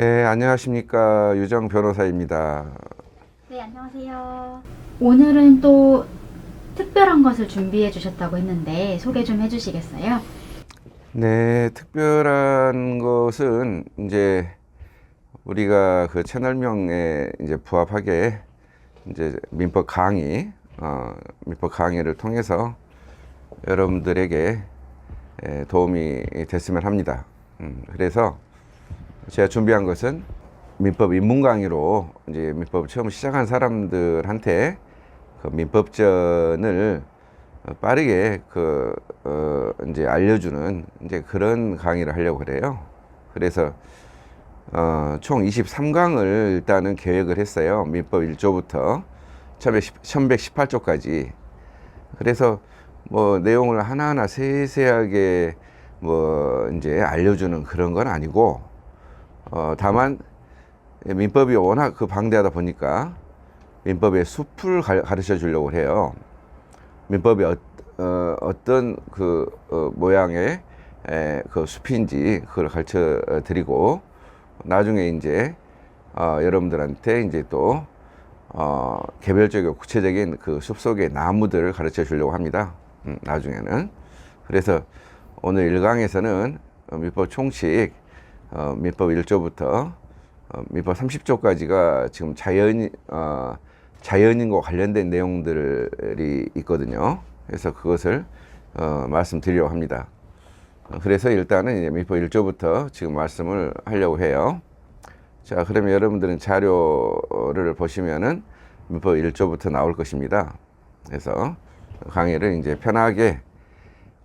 네, 안녕하십니까. 유정 변호사입니다. 네, 안녕하세요. 오늘은 또 특별한 것을 준비해 주셨다고 했는데 소개 좀 해주시겠어요? 네, 특별한 것은 이제 우리가 그 채널명에 이제 부합하게 이제 민법 강의를 통해서 여러분들에게 도움이 됐으면 합니다. 그래서 제가 준비한 것은 민법 입문 강의로 이제 민법 처음 시작한 사람들한테 그 민법전을 빠르게 이제 알려주는 이제 그런 강의를 하려고 그래요. 그래서 총 23강을 일단은 계획을 했어요. 민법 1조부터 1118조까지. 그래서 뭐 내용을 하나하나 세세하게 뭐 이제 알려주는 그런 건 아니고, 다만 민법이 워낙 방대하다 보니까 민법의 숲을 가르쳐 주려고 해요. 민법이 어떤 모양의 그 숲인지 그걸 가르쳐 드리고, 나중에 이제 여러분들한테 이제 또 개별적이고 구체적인 그 숲 속의 나무들을 가르쳐 주려고 합니다. 나중에는. 그래서 오늘 1강에서는 민법 총칙, 민법 1조부터 민법 30조까지가 지금 자연인과 관련된 내용들이 있거든요. 그래서 그것을 말씀드리려고 합니다. 그래서 일단은 이제 민법 1조부터 지금 말씀을 하려고 해요. 자, 그러면 여러분들은 자료를 보시면은 민법 1조부터 나올 것입니다. 그래서 강의를 이제 편하게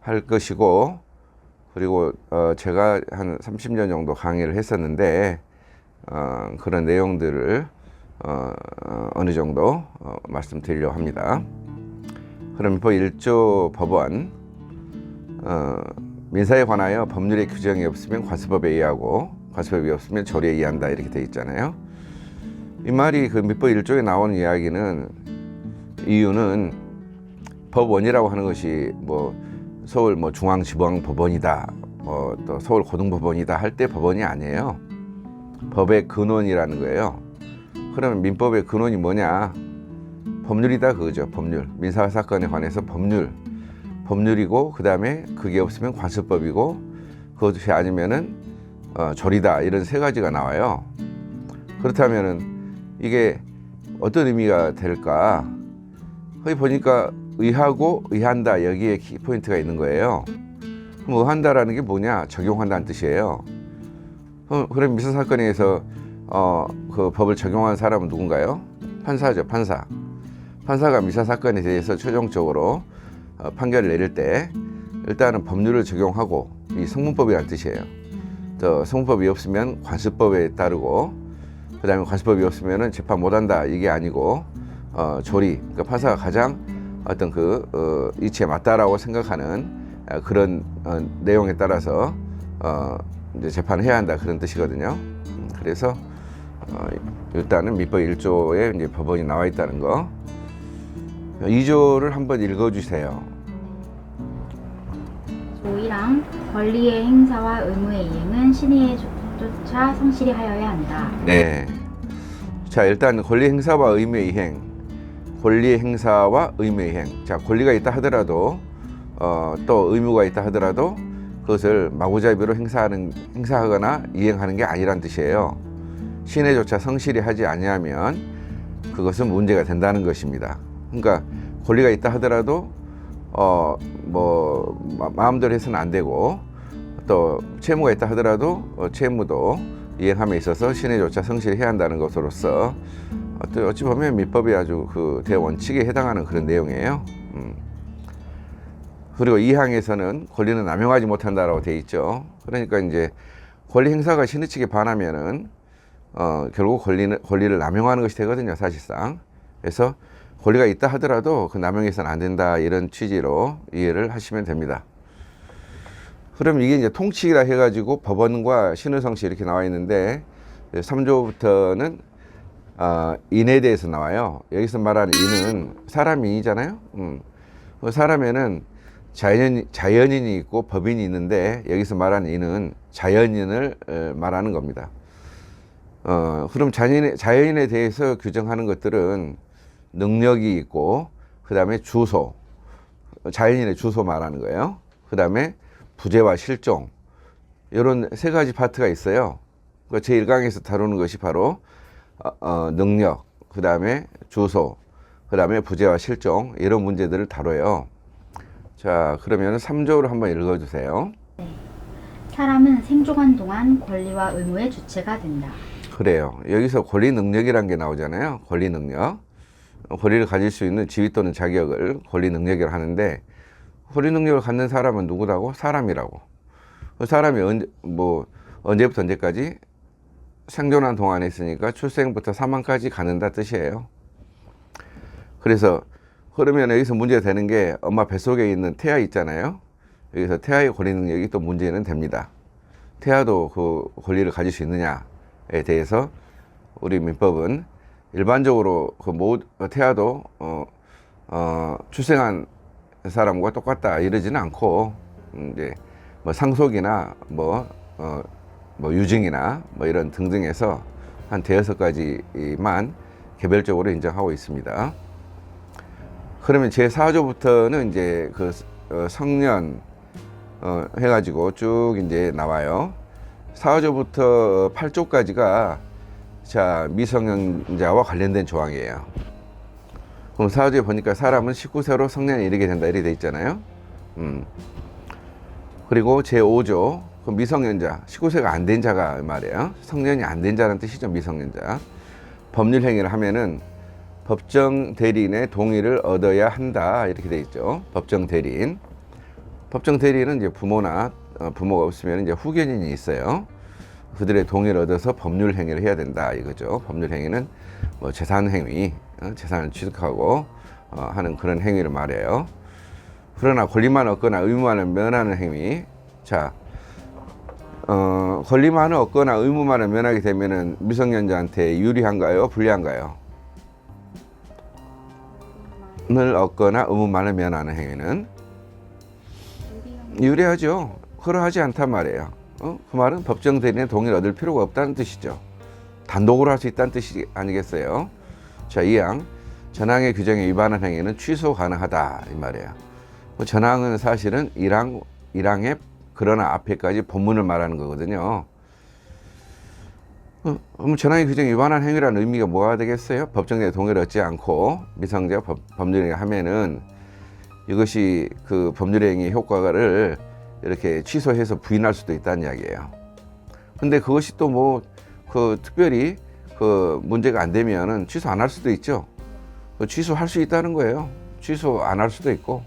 할 것이고, 그리고 제가 한 30년 정도 강의를 했었는데 그런 내용들을 어느 정도 말씀드리려고 합니다. 그럼 민법 1조 법원, 민사에 관하여 법률의 규정이 없으면 과수법에 의하고 과수법이 없으면 조례에 의한다, 이렇게 되어 있잖아요. 이 말이 그 민법 1조에 나오는 이유는 법원이라고 하는 것이 뭐 서울 중앙지방법원이다, 또 서울 고등법원이다 할 때 법원이 아니에요. 법의 근원이라는 거예요. 그러면 민법의 근원이 뭐냐? 법률이다, 그거죠. 법률. 민사사건에 관해서 법률이고, 그 다음에 그게 없으면 관습법이고, 그것이 아니면은 조리다, 이런 세 가지가 나와요. 그렇다면은 이게 어떤 의미가 될까? 거기 보니까 의하고 의한다, 여기에 키포인트가 있는 거예요. 그럼 의한다라는 게 뭐냐? 적용한다는 뜻이에요. 그럼 민사사건에서 그 법을 적용한 사람은 누군가요? 판사죠, 판사. 판사가 민사사건에 대해서 최종적으로 판결을 내릴 때 일단은 법률을 적용하고, 이 성문법이라는 뜻이에요. 또 성문법이 없으면 관습법에 따르고, 그 다음에 관습법이 없으면 재판 못한다, 이게 아니고 조리, 그러니까 판사가 가장 어떤 이치에 맞다라고 생각하는 그런 내용에 따라서 이제 재판을 해야 한다, 그런 뜻이거든요. 그래서 일단은 민법 1조에 이제 법원이 나와 있다는 거. 2조를 한번 읽어주세요. 조이랑 권리의 행사와 의무의 이행은 신의에 조차 성실히 하여야 한다. 네. 자, 일단 권리 행사와 의무의 이행. 권리 행사와 의무의 이행. 자, 권리가 있다 하더라도 또 의무가 있다 하더라도 그것을 마구잡이로 행사하거나 이행하는 게 아니란 뜻이에요. 신의조차 성실히 하지 아니하면 그것은 문제가 된다는 것입니다. 그러니까 권리가 있다 하더라도 마음대로 해서는 안 되고, 또 채무가 있다 하더라도 채무도 이행함에 있어서 신의조차 성실히 해야 한다는 것으로서 또 어찌 보면 민법의 아주 대원칙에 해당하는 그런 내용이에요. 그리고 2항에서는 권리는 남용하지 못한다라고 되어 있죠. 그러니까 이제 권리 행사가 신의 측에 반하면은 결국 권리를 남용하는 것이 되거든요, 사실상. 그래서 권리가 있다 하더라도 그 남용해서는 안 된다, 이런 취지로 이해를 하시면 됩니다. 그럼 이게 이제 통칙이라 해가지고 법원과 신의성시 이렇게 나와 있는데, 3조부터는 인에 대해서 나와요. 여기서 말하는 인은 사람인이잖아요. 사람에는 자연인이 있고 법인이 있는데, 여기서 말하는 인은 자연인을 말하는 겁니다. 그럼 자연인에 대해서 규정하는 것들은 능력이 있고, 그 다음에 주소, 자연인의 주소 말하는 거예요. 그 다음에 부재와 실종, 이런 세 가지 파트가 있어요. 제1강에서 다루는 것이 바로 능력, 그 다음에 주소, 그 다음에 부재와 실종, 이런 문제들을 다뤄요. 자, 그러면 3조를 한번 읽어주세요. 사람은 생존한 동안 권리와 의무의 주체가 된다. 그래요. 여기서 권리 능력이란 게 나오잖아요. 권리 능력. 권리를 가질 수 있는 지위 또는 자격을 권리 능력이라고 하는데, 권리 능력을 갖는 사람은 누구라고? 사람이라고. 그 사람이 언제부터 언제까지? 생존한 동안에 있으니까 출생부터 사망까지 갖는다 뜻이에요. 그래서 그러면 여기서 문제가 되는 게 엄마 뱃속에 있는 태아 있잖아요. 여기서 태아의 권리 능력이 또 문제는 됩니다. 태아도 그 권리를 가질 수 있느냐에 대해서 우리 민법은 일반적으로 태아도 출생한 사람과 똑같다 이러지는 않고, 이제 뭐 상속이나 유증이나 이런 등등해서 한 대여섯 가지만 개별적으로 인정하고 있습니다. 그러면 제4조부터는 이제 성년 해가지고 쭉 이제 나와요. 4조부터 8조까지가 자, 미성년자와 관련된 조항이에요. 그럼 4조에 보니까 사람은 19세로 성년에 이르게 된다 이렇게 돼 있잖아요. 그리고 제5조, 그 미성년자, 19세가 안 된 자가 말이에요. 성년이 안 된 자라는 뜻이죠, 미성년자. 법률 행위를 하면은 법정 대리인의 동의를 얻어야 한다 이렇게 돼 있죠. 법정 대리인. 법정 대리인은 이제 부모나 부모가 없으면 이제 후견인이 있어요. 그들의 동의를 얻어서 법률 행위를 해야 된다 이거죠. 법률 행위는 뭐 재산 행위, 재산을 취득하고 하는 그런 행위를 말해요. 그러나 권리만 얻거나 의무만을 면하는 행위. 자, 권리만을 얻거나 의무만을 면하게 되면은 미성년자한테 유리한가요? 불리한가요? 을 얻거나 의무만을 면하는 행위는 유리하죠. 그러하지 않단 말이에요. 그 말은 법정 대리인의 동의를 얻을 필요가 없다는 뜻이죠. 단독으로 할 수 있다는 뜻이 아니겠어요? 자, 2항 전항의 규정에 위반한 행위는 취소 가능하다 이 말이에요. 전항은 사실은 1항의 그러나 앞에까지 본문을 말하는 거거든요. 그럼 전항의 규정에 위반한 행위라는 의미가 뭐가 되겠어요? 법정 대리인의 동의를 얻지 않고 미성년자가 법률행위를 하면은 이것이 그 법률행위 효과를 이렇게 취소해서 부인할 수도 있다는 이야기예요. 근데 그것이 또 특별히 문제가 안 되면은 취소 안 할 수도 있죠. 취소할 수 있다는 거예요. 취소 안 할 수도 있고.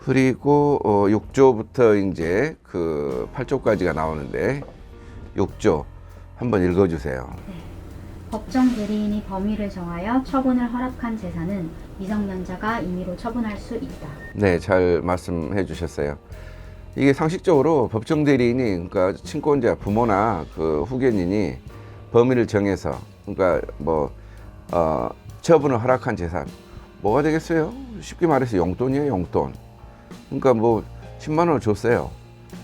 그리고 6조부터 이제 8조까지가 나오는데 6조 한번 읽어주세요. 네. 법정 대리인이 범위를 정하여 처분을 허락한 재산은 미성년자가 임의로 처분할 수 있다. 네, 잘 말씀해 주셨어요. 이게 상식적으로 법정 대리인이, 그러니까 친권자, 부모나 후견인이 범위를 정해서, 그러니까 처분을 허락한 재산, 뭐가 되겠어요? 쉽게 말해서 용돈이에요, 용돈. 그러니까 10만 원을 줬어요.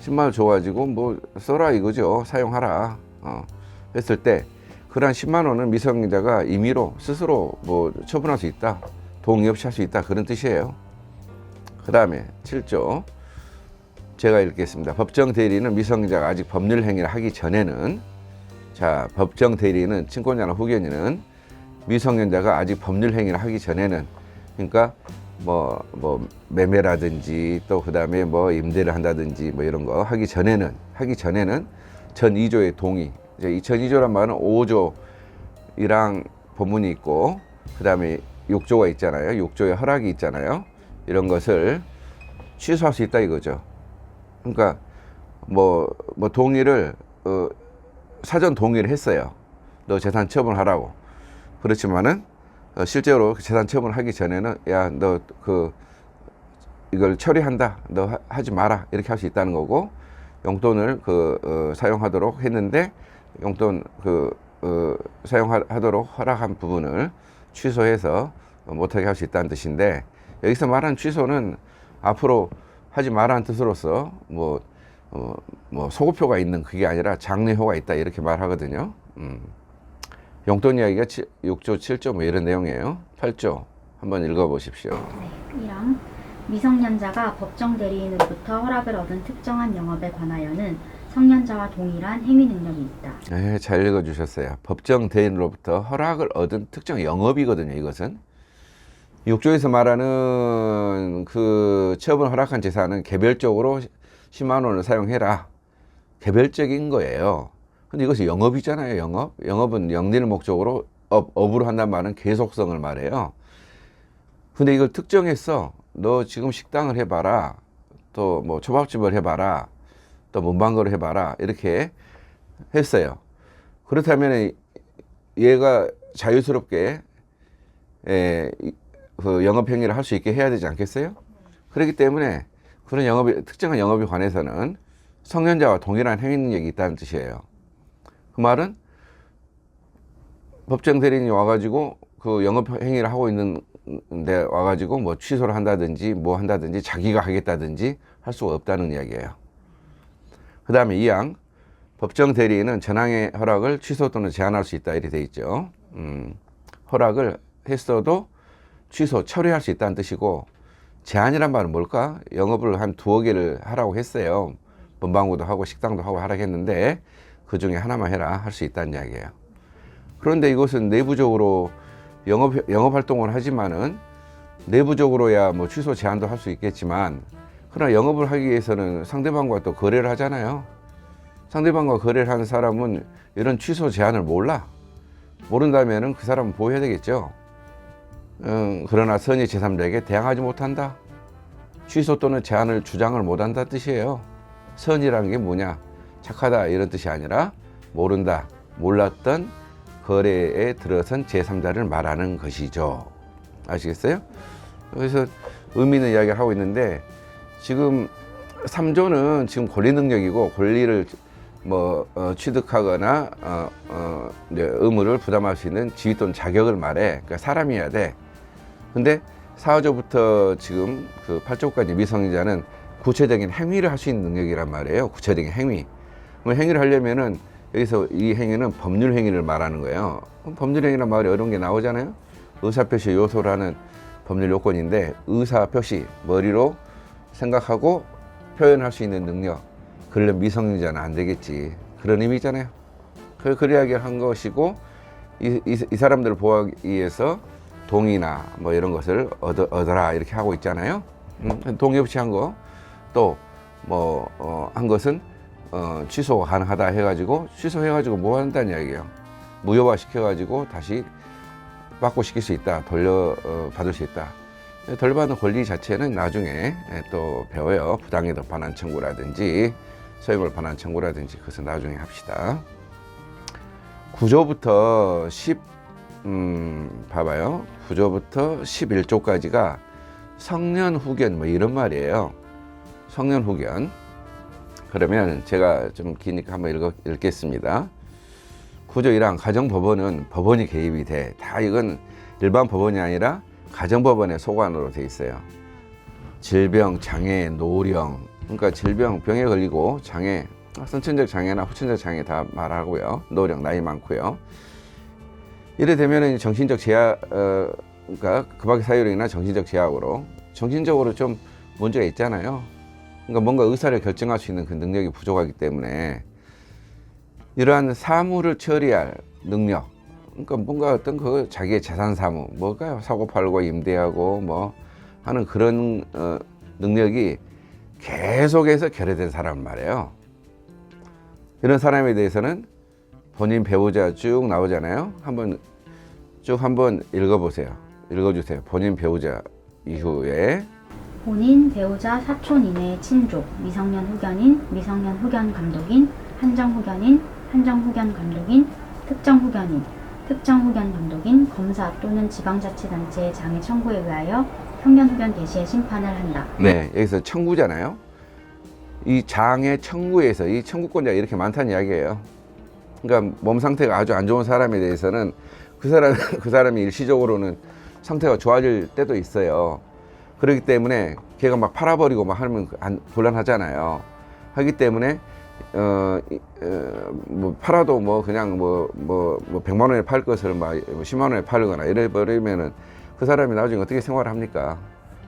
10만 원을 줘가지고 써라 이거죠. 사용하라. 했을 때, 그런 10만 원은 미성년자가 임의로 스스로 처분할 수 있다. 동의 없이 할 수 있다. 그런 뜻이에요. 그 다음에 7조. 제가 읽겠습니다. 법정 대리인은 미성년자가 아직 법률 행위를 하기 전에는, 자, 법정 대리인은 친권자나 후견인은 미성년자가 아직 법률 행위를 하기 전에는, 그러니까 매매라든지 또 그 다음에 임대를 한다든지 이런 거 하기 전에는 전 2조의 동의. 이제 전 2조란 말은 5조 1항 본문이 있고 그 다음에 6조가 있잖아요. 6조의 허락이 있잖아요. 이런 것을 취소할 수 있다 이거죠. 그러니까 동의를 사전 동의를 했어요. 너 재산 처분하라고. 그렇지만은 실제로 재산 처분하기 전에는 야, 너 이걸 처리한다. 너 하지 마라. 이렇게 할 수 있다는 거고, 용돈을 사용하도록 했는데 용돈 사용하도록 허락한 부분을 취소해서 못하게 할 수 있다는 뜻인데, 여기서 말하는 취소는 앞으로 하지 말라는 뜻으로서 뭐 소급효가 있는 그게 아니라 장려효가 있다 이렇게 말하거든요. 용돈 이야기가 6조, 7조 뭐 이런 내용이에요. 8조 한번 읽어보십시오. 네, 1항 미성년자가 법정 대리인으로부터 허락을 얻은 특정한 영업에 관하여는 성년자와 동일한 행위 능력이 있다. 네, 잘 읽어주셨어요. 법정 대리인으로부터 허락을 얻은 특정 영업이거든요. 이것은 6조에서 말하는 그 처분 허락한 재산은 개별적으로 10만 원을 사용해라. 개별적인 거예요. 근데 이것이 영업이잖아요. 영업은 영리를 목적으로 업으로 한다는 말은 계속성을 말해요. 근데 이걸 특정했어. 너 지금 식당을 해봐라. 또 뭐 초밥집을 해봐라. 또 문방구를 해봐라. 이렇게 했어요. 그렇다면 얘가 자유스럽게 그 영업 행위를 할 수 있게 해야 되지 않겠어요? 그렇기 때문에 그런 특정한 영업에 관해서는 성년자와 동일한 행위 능력이 있다는 뜻이에요. 그 말은 법정 대리인이 와가지고 그 영업 행위를 하고 있는데 와가지고 뭐 취소를 한다든지 뭐 한다든지 자기가 하겠다든지 할 수가 없다는 이야기예요. 그 다음에 2항 법정 대리인은 전항의 허락을 취소 또는 제한할 수 있다 이렇게 돼 있죠. 허락을 했어도 취소, 철회할 수 있다는 뜻이고, 제한이란 말은 뭘까? 영업을 한 2-3개를 하라고 했어요. 문방구도 하고 식당도 하고 하라고 했는데 그 중에 하나만 해라 할 수 있다는 이야기예요. 그런데 이것은 내부적으로 영업 활동을 하지만은 내부적으로야 뭐 취소 제한도 할 수 있겠지만, 그러나 영업을 하기 위해서는 상대방과 또 거래를 하잖아요. 상대방과 거래를 하는 사람은 이런 취소 제한을 모른다면은 그 사람은 보호해야 되겠죠. 그러나 선의 제3자에게 대항하지 못한다. 취소 또는 제한을 주장을 못한다 뜻이에요. 선이라는 게 뭐냐? 착하다 이런 뜻이 아니라 모른다, 몰랐던 거래에 들어선 제3자를 말하는 것이죠. 아시겠어요? 그래서 의미 있는 이야기를 하고 있는데, 지금 3조는 지금 권리 능력이고 권리를 취득하거나 의무를 부담할 수 있는 지위 또는 자격을 말해. 그러니까 사람이어야 돼. 근데 4조부터 지금 그 8조까지 미성년자는 구체적인 행위를 할 수 있는 능력이란 말이에요. 구체적인 행위. 그럼 행위를 하려면은 여기서 이 행위는 법률 행위를 말하는 거예요. 그럼 법률 행위란 말이 어려운 게 나오잖아요. 의사표시 요소라는 법률 요건인데, 의사표시, 머리로 생각하고 표현할 수 있는 능력. 그러려면 미성년자는 안 되겠지. 그런 의미잖아요. 그 이야기를 한 것이고, 이 사람들을 보호하기 위해서 동의나 뭐 이런 것을 얻어라 이렇게 하고 있잖아요. 동의 없이 한 거, 또 한 것은 취소가 가능하다 해가지고 취소해가지고 뭐 한다는 이야기예요. 무효화 시켜가지고 다시 바꾸시킬 수 있다. 받을 수 있다. 덜받는 권리 자체는 나중에 또 배워요. 부당이득 반환 청구라든지 소유물 반환 청구라든지 그것은 나중에 합시다. 9조부터 봐봐요. 9조부터 11조까지가 성년 후견 뭐 이런 말이에요. 성년 후견. 그러면 제가 좀 기니까 한번 읽겠습니다. 9조 1항 가정법원은 법원이 개입이 돼. 다 이건 일반 법원이 아니라 가정법원의 소관으로 돼 있어요. 질병, 장애, 노령, 그러니까 질병, 병에 걸리고 장애, 선천적 장애나 후천적 장애 다 말하고요. 노령, 나이 많고요. 이래 되면은 정신적 제약, 그러니까 급박의 사유력이나 정신적 제약으로 정신적으로 좀 문제가 있잖아요. 그러니까 뭔가 의사를 결정할 수 있는 그 능력이 부족하기 때문에 이러한 사무를 처리할 능력, 그러니까 뭔가 어떤 그 자기의 재산 사무, 뭘까요? 사고 팔고 임대하고 뭐 하는 그런 능력이 계속해서 결여된 사람 말이에요. 이런 사람에 대해서는 본인 배우자 쭉 나오잖아요. 한번 읽어보세요. 읽어주세요. 본인 배우자 이후에 본인, 배우자, 사촌 이내의 친족, 미성년 후견인, 미성년 후견 감독인, 한정 후견인, 한정 후견 감독인, 특정 후견인, 특정 후견 감독인, 검사 또는 지방자치단체의 장애 청구에 의하여 형견 후견 개시의 심판을 한다. 네, 여기서 청구잖아요. 이 장애 청구에서 이 청구권자가 이렇게 많다는 이야기예요. 그러니까 몸 상태가 아주 안 좋은 사람에 대해서는 그 사람이 일시적으로는 상태가 좋아질 때도 있어요. 그렇기 때문에 걔가 막 팔아버리고 막 하면 곤란하잖아요. 하기 때문에 뭐 팔아도 뭐 그냥 뭐 100만 원에 팔 것을 막 10만 원에 팔거나 이래 버리면은 그 사람이 나중에 어떻게 생활을 합니까?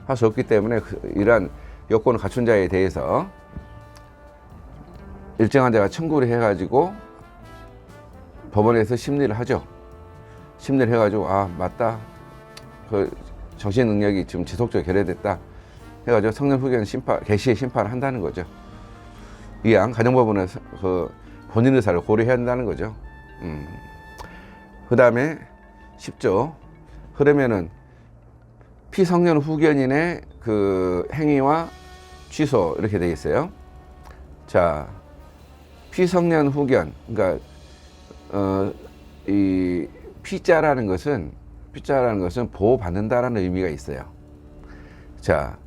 할 수 없기 때문에 이러한 요건을 갖춘 자에 대해서 일정한 자가 청구를 해가지고 법원에서 심리를 하죠. 심리를 해가지고 아 맞다, 그 정신 능력이 지금 지속적으로 결여됐다 해가지고 성년 후견 심판 개시의 심판을 한다는 거죠. 이양 가정법원은 그 본인 의사를 고려해야 한다는 거죠. 그 다음에 10조. 그러면은 피성년 후견인의 그 행위와 취소 이렇게 되어 있어요. 자, 피성년 후견, 그러니까 이 피자라는 것은 보호받는다라는 의미가 있어요. 자,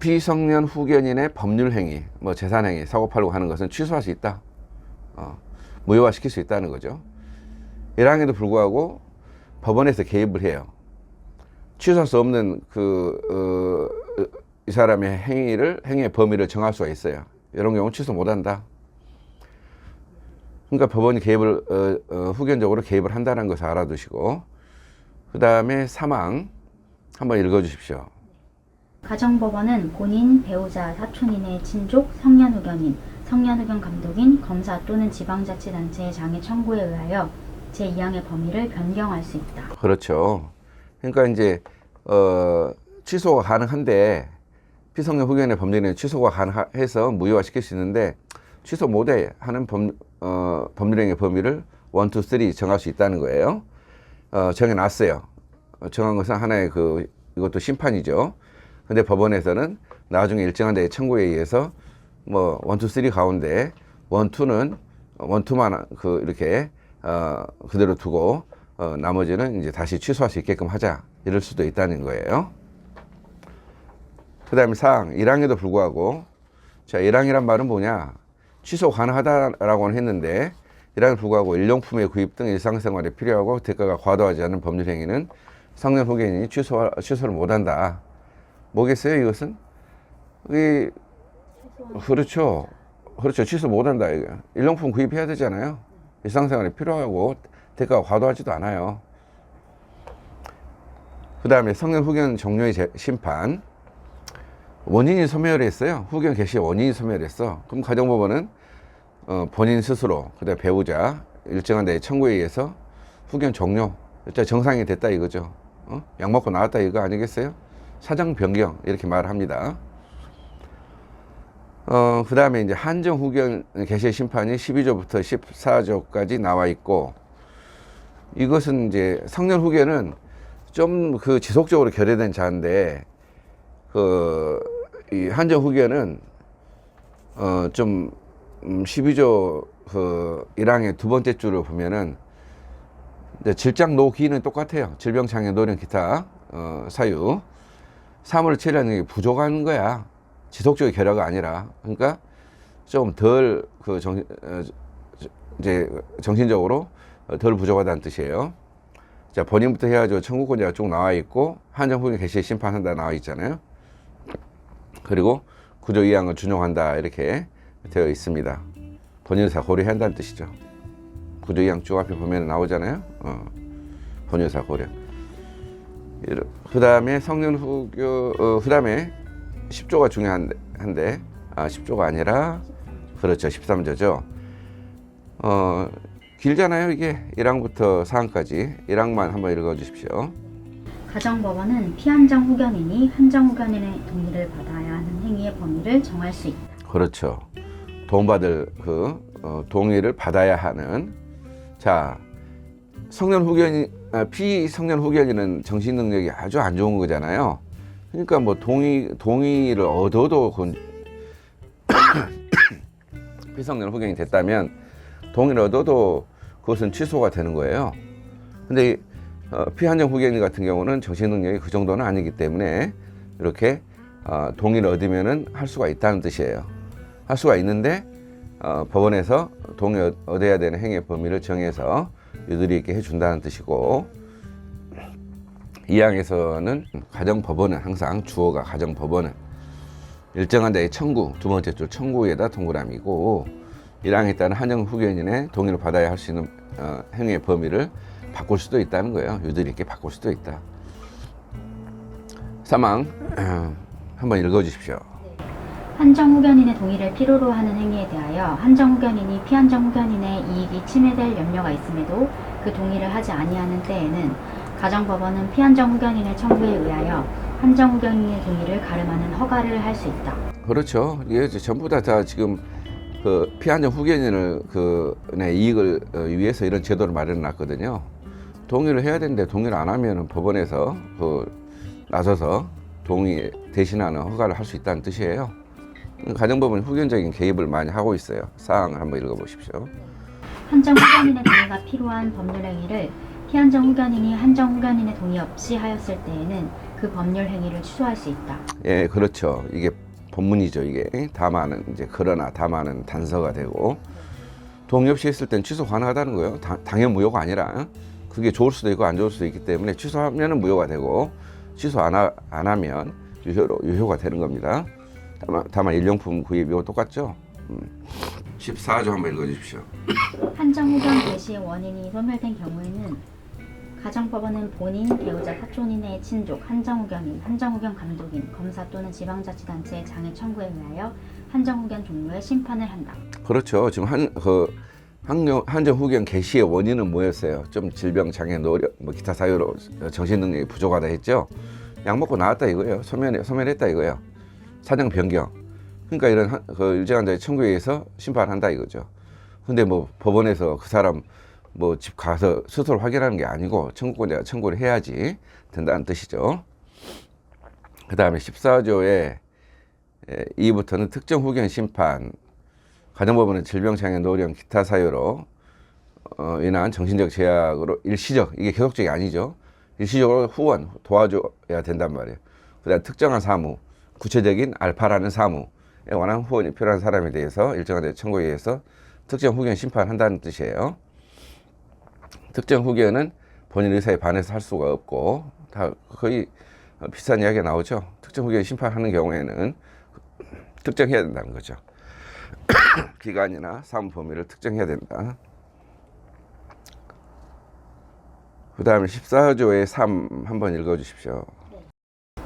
피성년 후견인의 법률 행위, 뭐 재산 행위, 사고 팔고 하는 것은 취소할 수 있다. 무효화시킬 수 있다는 거죠. 이랑에도 불구하고 법원에서 개입을 해요. 취소할 수 없는 이 사람의 행위의 범위를 정할 수가 있어요. 이런 경우 취소 못한다. 그러니까 법원이 개입을 후견적으로 개입을 한다는 것을 알아두시고, 그 다음에 사망 한번 읽어주십시오. 가정법원은 본인, 배우자, 사촌인의 친족, 성년후견인, 성년후견 감독인, 검사 또는 지방자치단체의 장애 청구에 의하여 제2항의 범위를 변경할 수 있다. 그렇죠. 그러니까 이제 취소가 가능한데 피성년 후견의 법률에는 취소가 가능해서 무효화시킬 수 있는데 취소 못해 하는 법률행위 범위를 1, 2, 3 정할 수 있다는 거예요. 정해놨어요. 정한 것은 하나의 이것도 심판이죠. 근데 법원에서는 나중에 일정한 데의 청구에 의해서 뭐 1, 2, 3 가운데 1, 2는 1, 2만 이렇게 그대로 두고 나머지는 이제 다시 취소할 수 있게끔 하자, 이럴 수도 있다는 거예요. 그 다음에 사항 1항에도 불구하고, 자 1항이란 말은 뭐냐, 취소 가능하다라고는 했는데 1항에 불구하고 일용품의 구입 등 일상생활에 필요하고 대가가 과도하지 않은 법률행위는 성년 후견인이 취소를 못한다. 뭐겠어요 이것은? 그렇죠. 취소 못한다. 일용품 구입해야 되잖아요. 일상생활에 필요하고 대가가 과도하지도 않아요. 그 다음에 성년 후견 종료의 심판. 원인이 소멸했어요. 후견 개시 원인이 소멸했어. 그럼 가정법원은 본인 스스로, 그 다음에 배우자, 일정한 데의 청구에 의해서 후견 종료, 일단 정상이 됐다 이거죠. 약 먹고 나왔다 이거 아니겠어요? 사정 변경 이렇게 말합니다. 그 다음에 이제 한정 후견 개시 심판이 12조부터 14조까지 나와 있고, 이것은 이제 성년 후견은 좀 지속적으로 결여된 자인데, 이 한정 후견은 좀 12조 1항의 두 번째 줄을 보면은 이제 질장 노기는 똑같아요. 질병 장애 노령 기타 사유 사물을 처리하는 게 부족한 거야. 지속적인 결여가 아니라. 그러니까 좀 덜 정신적으로 덜 부족하다는 뜻이에요. 자, 본인부터 해가지고 청구권자가 쭉 나와 있고 한정 후견 개시 심판한다 나와 있잖아요. 그리고 구조 2항을 준용한다 이렇게 되어 있습니다. 본인의사 고려해야 한다는 뜻이죠. 구조 2항 쭉 앞에 보면 나오잖아요. 본인의사 고려. 그 다음에 성년 후교, 그 다음에 10조가 중요한데, 10조가 아니라, 그렇죠. 13조죠. 길잖아요. 이게 1항부터 4항까지. 1항만 한번 읽어 주십시오. 가정법원은 피한정 후견인이 한정 후견인의 동의를 받아야 하는 행위의 범위를 정할 수 있다. 그렇죠. 도움받을 동의를 받아야 하는. 자, 피성년 후견인은 정신 능력이 아주 안 좋은 거잖아요. 그러니까 뭐 동의를 얻어도 피성년 후견이 됐다면 동의를 얻어도 그것은 취소가 되는 거예요. 근데 피한정 후견인 같은 경우는 정신 능력이 그 정도는 아니기 때문에 이렇게 동의를 얻으면은 할 수가 있다는 뜻이에요. 할 수가 있는데 법원에서 동의 얻어야 되는 행위의 범위를 정해서 유들이 있게 해준다는 뜻이고, 이 항에서는 가정법원은 항상 주어가 가정법원은 일정한 데의 청구, 두 번째 줄 청구에다 동그라미고 1항에 따른 한정 후견인의 동의를 받아야 할 수 있는 행위의 범위를 바꿀 수도 있다는 거예요. 유들이 있게 바꿀 수도 있다. 3항 한번 읽어주십시오. 한정 후견인의 동의를 필요로 하는 행위에 대하여 한정 후견인이 피한정 후견인의 이익이 침해될 염려가 있음에도 그 동의를 하지 아니하는 때에는 가정법원은 피한정 후견인의 청구에 의하여 한정 후견인의 동의를 가름하는 허가를 할 수 있다. 그렇죠. 이게 전부 다 지금 그 피한정 후견인을 네, 이익을 위해서 이런 제도를 마련해 놨거든요. 동의를 해야 되는데 동의를 안 하면 법원에서 나서서 동의 대신하는 허가를 할 수 있다는 뜻이에요. 가정법은 후견적인 개입을 많이 하고 있어요. 사항을 한번 읽어보십시오. 한정 후견인의 동의가 필요한 법률 행위를 피한정 후견인이 한정 후견인의 동의 없이 하였을 때에는 그 법률 행위를 취소할 수 있다. 예, 그렇죠. 이게 본문이죠. 이게 다만은 이제 그러나 다만은 단서가 되고 동의 없이 했을 땐 취소 가능하다는 거예요. 당연 무효가 아니라 그게 좋을 수도 있고 안 좋을 수도 있기 때문에 취소하면은 무효가 되고 취소 안 하면 유효가 되는 겁니다. 다만 일용품 구입 이거 똑같죠. 14조 한번 읽어주십시오. 한정 후견 개시의 원인이 소멸된 경우에는 가정법원은 본인, 배우자, 사촌인의 친족, 한정 후견인, 한정 후견 감독인, 검사 또는 지방자치단체의 장애 청구에 의하여 한정 후견 종료의 심판을 한다. 그렇죠. 지금 한정 후견 개시의 원인은 뭐였어요? 좀 질병, 장애, 노력, 뭐 기타 사유로 정신 능력이 부족하다 했죠. 약 먹고 나왔다 이거예요. 소멸했다 이거예요. 사정 변경. 그러니까 이런 일정한 자의 청구에 의해서 심판한다 이거죠. 근데 뭐 법원에서 그 사람 뭐 집 가서 스스로 확인하는 게 아니고 청구권자가 청구를 해야지 된다는 뜻이죠. 그 다음에 14조의 2부터는 특정 후견 심판, 가정법원은 질병, 장애, 노령, 기타 사유로 인한 정신적 제약으로 일시적, 이게 계속적이 아니죠. 일시적으로 후원, 도와줘야 된단 말이에요. 그 다음 특정한 사무, 구체적인 알파라는 사무에 관한 후원이 필요한 사람에 대해서 일정한 청구에 의해서 특정 후견 심판한다는 뜻이에요. 특정 후견은 본인 의사에 반해서 할 수가 없고 다 거의 비슷한 이야기가 나오죠. 특정 후견 심판하는 경우에는 특정해야 된다는 거죠. 기간이나 사무 범위를 특정해야 된다. 그 다음에 14조의 3 한번 읽어주십시오.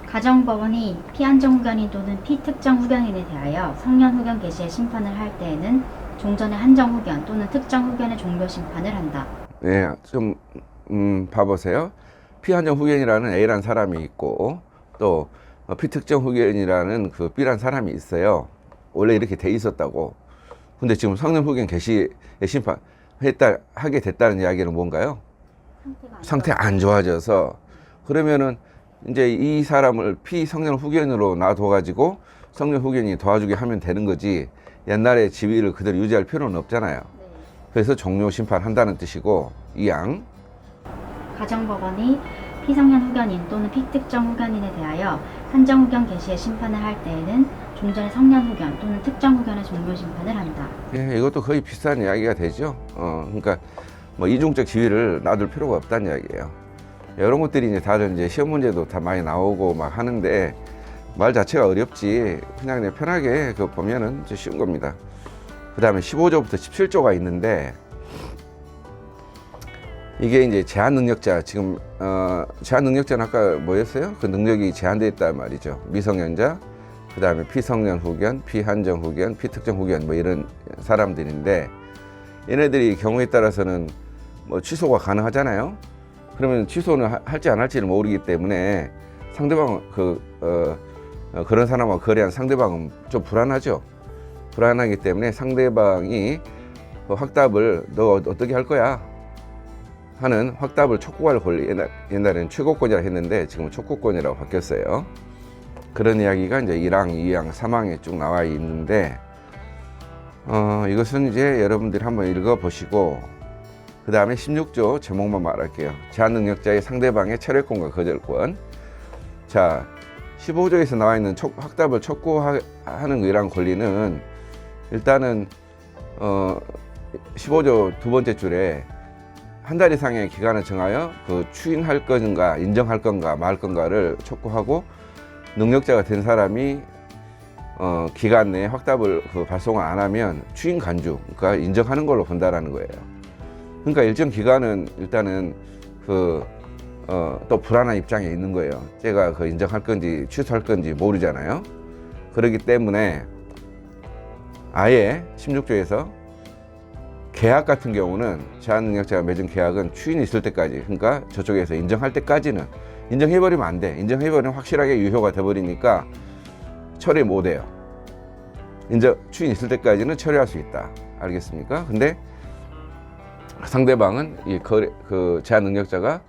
가정법원이 피한정 후견인 또는 피특정 후견인에 대하여 성년 후견 개시의 심판을 할 때에는 종전의 한정 후견 또는 특정 후견의 종료 심판을 한다. 네, 좀 봐보세요. 피한정 후견이라는 A라는 사람이 있고 또 피특정 후견이라는 그 B라는 사람이 있어요. 원래 이렇게 돼 있었다고. 근데 지금 성년 후견 개시의 심판 하게 됐다는 이야기는 뭔가요? 상태가 안 좋아져서 그러면은 이제 이 사람을 피성년 후견으로 놔둬가지고 성년 후견이 도와주게 하면 되는 거지 옛날의 지위를 그대로 유지할 필요는 없잖아요. 그래서 종료 심판한다는 뜻이고 2항 가정법원이 피성년 후견인 또는 피특정 후견인에 대하여 한정 후견 개시의 심판을 할 때에는 종전의 성년 후견 또는 특정 후견의 종료 심판을 한다. 예, 이것도 거의 비슷한 이야기가 되죠. 그러니까 뭐 이중적 지위를 놔둘 필요가 없다는 이야기예요. 이런 것들이 이제 다들 이제 시험 문제도 다 많이 나오고 막 하는데 말 자체가 어렵지 그냥 편하게 그거 보면은 이제 쉬운 겁니다. 그 다음에 15조부터 17조가 있는데 이게 이제 제한 능력자 지금 제한 능력자는 아까 뭐였어요? 그 능력이 제한되어 있단 말이죠. 미성년자, 그 다음에 피성년 후견, 피한정 후견, 피특정 후견 뭐 이런 사람들인데 얘네들이 경우에 따라서는 뭐 취소가 가능하잖아요. 그러면 취소는 할지 안 할지를 모르기 때문에 상대방 그런 사람과 거래한 상대방은 좀 불안하죠. 불안하기 때문에 상대방이 그 확답을 너 어떻게 할 거야 하는 확답을 촉구할 권리, 옛날에는 최고권이라 했는데 지금은 촉구권이라고 바뀌었어요. 그런 이야기가 이제 1항, 2항, 3항에 쭉 나와 있는데 이것은 이제 여러분들이 한번 읽어보시고 그 다음에 16조 제목만 말할게요. 제한 능력자의 상대방의 철회권과 거절권. 자, 15조에서 나와 있는 확답을 촉구하는 이란 권리는 일단은 15조 두 번째 줄에 한 달 이상의 기간을 정하여 그 추인할 건가 인정할 건가 말 건가를 촉구하고 능력자가 된 사람이 기간 내에 확답을 발송을 안 하면 추인 간주, 그러니까 인정하는 걸로 본다라는 거예요. 그러니까 일정 기간은 일단은 또 불안한 입장에 있는 거예요. 제가 인정할 건지 취소할 건지 모르잖아요. 그렇기 때문에 아예 16조에서 계약 같은 경우는 제한능력자가 맺은 계약은 추인이 있을 때까지, 그러니까 저쪽에서 인정할 때까지는, 인정해버리면 안 돼. 인정해버리면 확실하게 유효가 돼버리니까 처리 못 해요. 추인 있을 때까지는 처리할 수 있다. 알겠습니까? 근데 상대방은 제한 능력자가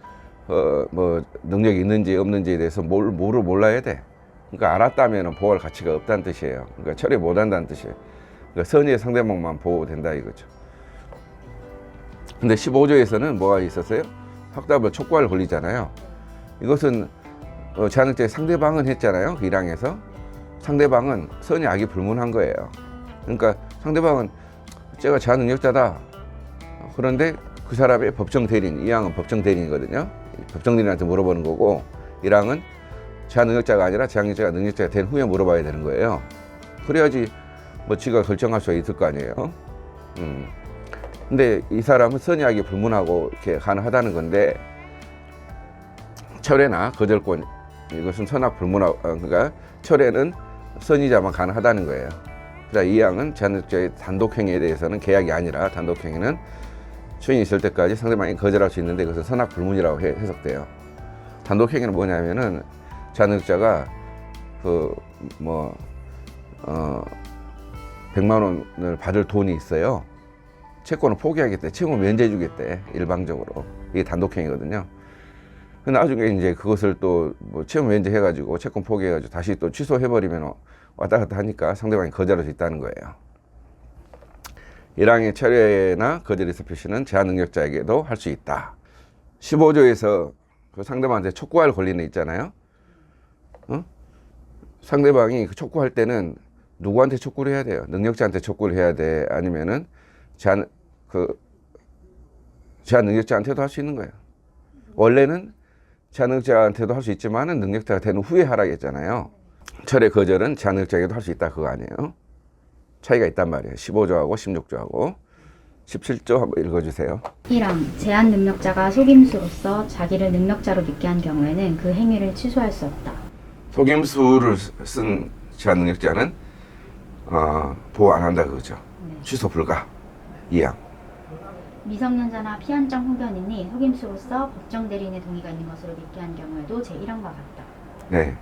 뭐 능력이 있는지 없는지에 대해서 몰라야 돼. 그러니까 알았다면 보호할 가치가 없다는 뜻이에요. 그러니까 처리 못 한다는 뜻이에요. 그러니까 선의의 상대방만 보호된다 이거죠. 근데 15조에서는 뭐가 있었어요? 확답을 촉구할 권리잖아요. 이것은 제한 능력자의 상대방은 했잖아요. 그 1항에서. 상대방은 선의 악이 불문한 거예요. 그러니까 상대방은 제가 제한 능력자다. 그런데 그 사람의 법정 대리인, 2항은 법정 대리인이거든요. 법정 대리인한테 물어보는 거고, 1항은 제한 능력자가 아니라 제한 능력자가 된 후에 물어봐야 되는 거예요. 그래야지 뭐 지가 결정할 수가 있을 거 아니에요. 근데 이 사람은 선의 악이 불문하고 이렇게 가능하다는 건데, 철회나 거절권, 이것은 선악 불문하고, 그러니까 철회는 선의자만 가능하다는 거예요. 그러니까 2항은 제한능력자의 단독행위에 대해서는 계약이 아니라 단독행위는 추인이 있을 때까지 상대방이 거절할 수 있는데 그것은 선악 불문이라고 해석돼요. 단독행위는 뭐냐면은 제한능력자가 100만 원을 받을 돈이 있어요. 채권을 포기하겠대. 채권 면제해 주겠대. 일방적으로. 이게 단독행위거든요. 근데 나중에 이제 그것을 또 채권 면제해가지고 채권 포기해가지고 다시 또 취소해버리면 왔다 갔다 하니까 상대방이 거절할 수 있다는 거예요. 1항의 철회나 거절 의사 표시는 제한 능력자에게도 할 수 있다. 15조에서 그 상대방한테 촉구할 권리는 있잖아요. 상대방이 촉구할 때는 누구한테 촉구를 해야 돼요? 능력자한테 촉구를 해야 돼? 아니면은 제한 능력자한테도 할 수 있는 거예요. 원래는 제한 능력자한테도 할 수 있지만은 능력자가 된 후에 하라고 했잖아요. 철회 거절은 제한 능력자에게도 할 수 있다 그거 아니에요. 차이가 있단 말이에요. 15조하고 16조하고. 17조 한번 읽어주세요. 1항 제한 능력자가 속임수로서 자기를 능력자로 믿게 한 경우에는 그 행위를 취소할 수 없다. 속임수를 쓴 제한 능력자는 보호 안 한다 그거죠. 네. 취소 불가. 2항. 미성년자나 피한정 후견인이 속임수로서 법정 대리인의 동의가 있는 것으로 믿게 한 경우에도 제1항과 같다. 네.